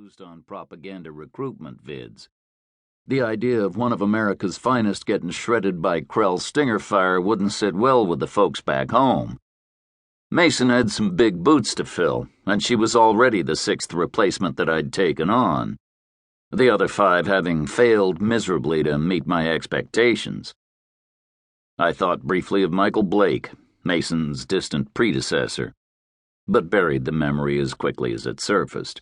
used on propaganda recruitment vids. The idea of one of America's finest getting shredded by Krell stinger fire wouldn't sit well with the folks back home. Mason had some big boots to fill, and she was already the sixth replacement that I'd taken on, the other five having failed miserably to meet my expectations. I thought briefly of Michael Blake, Mason's distant predecessor, but buried the memory as quickly as it surfaced.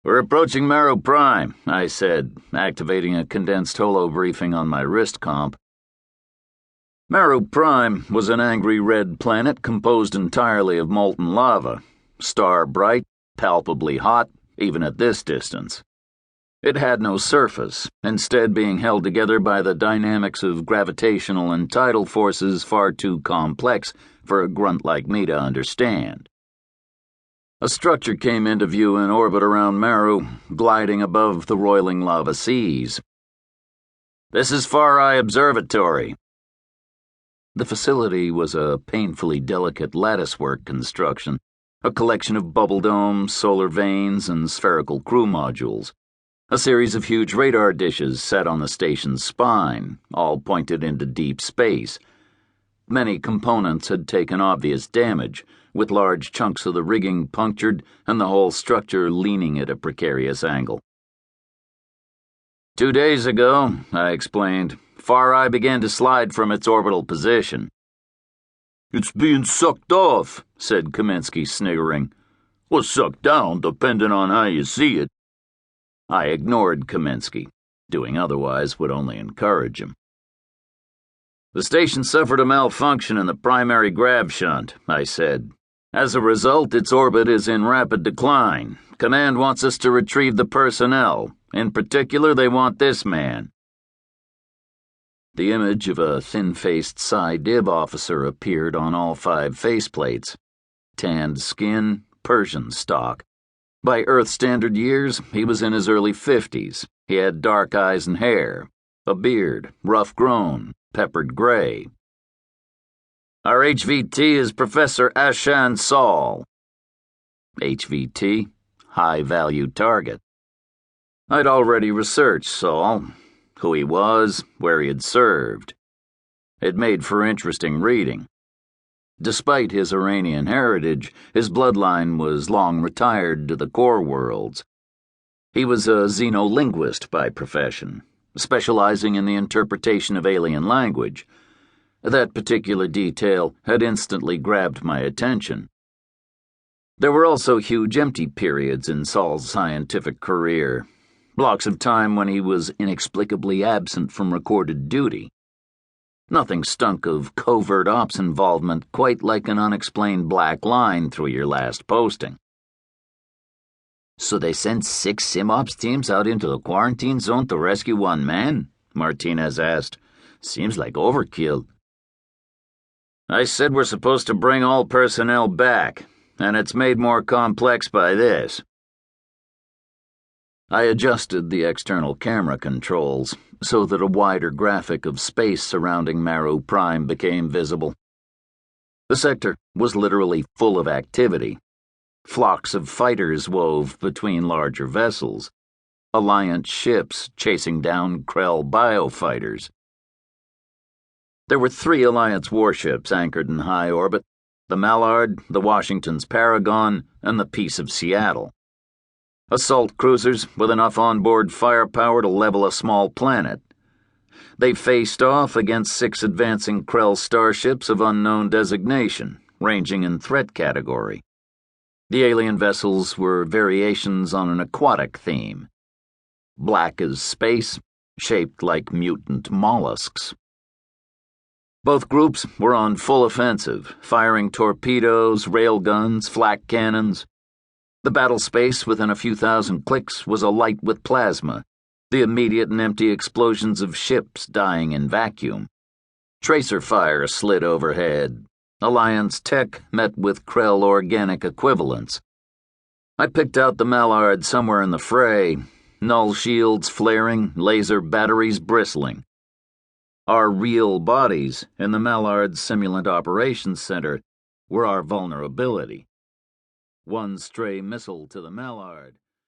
"We're approaching Marrow Prime," I said, activating a condensed holo briefing on my wrist comp. Marrow Prime was an angry red planet composed entirely of molten lava, star-bright, palpably hot, even at this distance. It had no surface, instead being held together by the dynamics of gravitational and tidal forces far too complex for a grunt like me to understand. A structure came into view in orbit around Marrow, gliding above the roiling lava seas. "This is Far Eye Observatory." The facility was a painfully delicate latticework construction, a collection of bubble domes, solar vanes, and spherical crew modules. A series of huge radar dishes sat on the station's spine, all pointed into deep space. Many components had taken obvious damage, with large chunks of the rigging punctured and the whole structure leaning at a precarious angle. 2 days ago, I explained, Far Eye began to slide from its orbital position. "It's being sucked off," said Kaminsky, sniggering. "Or sucked down, depending on how you see it." I ignored Kaminsky. Doing otherwise would only encourage him. "The station suffered a malfunction in the primary grav shunt," I said. "As a result, its orbit is in rapid decline. Command wants us to retrieve the personnel. In particular, they want this man." The image of a thin-faced Psi-Div officer appeared on all 5 faceplates. Tanned skin, Persian stock. By Earth standard years, he was in his early 50s. He had dark eyes and hair, a beard, rough-grown, peppered gray. "Our HVT is Professor Ashan Saul." HVT, high-value target. I'd already researched Saul, who he was, where he had served. It made for interesting reading. Despite his Iranian heritage, his bloodline was long retired to the core worlds. He was a xenolinguist by profession, specializing in the interpretation of alien language. That particular detail had instantly grabbed my attention. There were also huge empty periods in Saul's scientific career, blocks of time when he was inexplicably absent from recorded duty. Nothing stunk of covert ops involvement quite like an unexplained black line through your last posting. "So they sent 6 SimOps teams out into the quarantine zone to rescue one man?" Martinez asked. "Seems like overkill." "I said we're supposed to bring all personnel back, and it's made more complex by this." I adjusted the external camera controls so that a wider graphic of space surrounding Marrow Prime became visible. The sector was literally full of activity. Flocks of fighters wove between larger vessels, Alliance ships chasing down Krell biofighters. There were 3 Alliance warships anchored in high orbit: the Mallard, the Washington's Paragon, and the Peace of Seattle. Assault cruisers with enough onboard firepower to level a small planet. They faced off against 6 advancing Krell starships of unknown designation, ranging in threat category. The alien vessels were variations on an aquatic theme. Black as space, shaped like mutant mollusks. Both groups were on full offensive, firing torpedoes, railguns, flak cannons. The battle space within a few thousand clicks was alight with plasma, the immediate and empty explosions of ships dying in vacuum. Tracer fire slid overhead. Alliance tech met with Krell organic equivalents. I picked out the Mallard somewhere in the fray, null shields flaring, laser batteries bristling. Our real bodies in the Mallard's Simulant Operations Center were our vulnerability. One stray missile to the Mallard,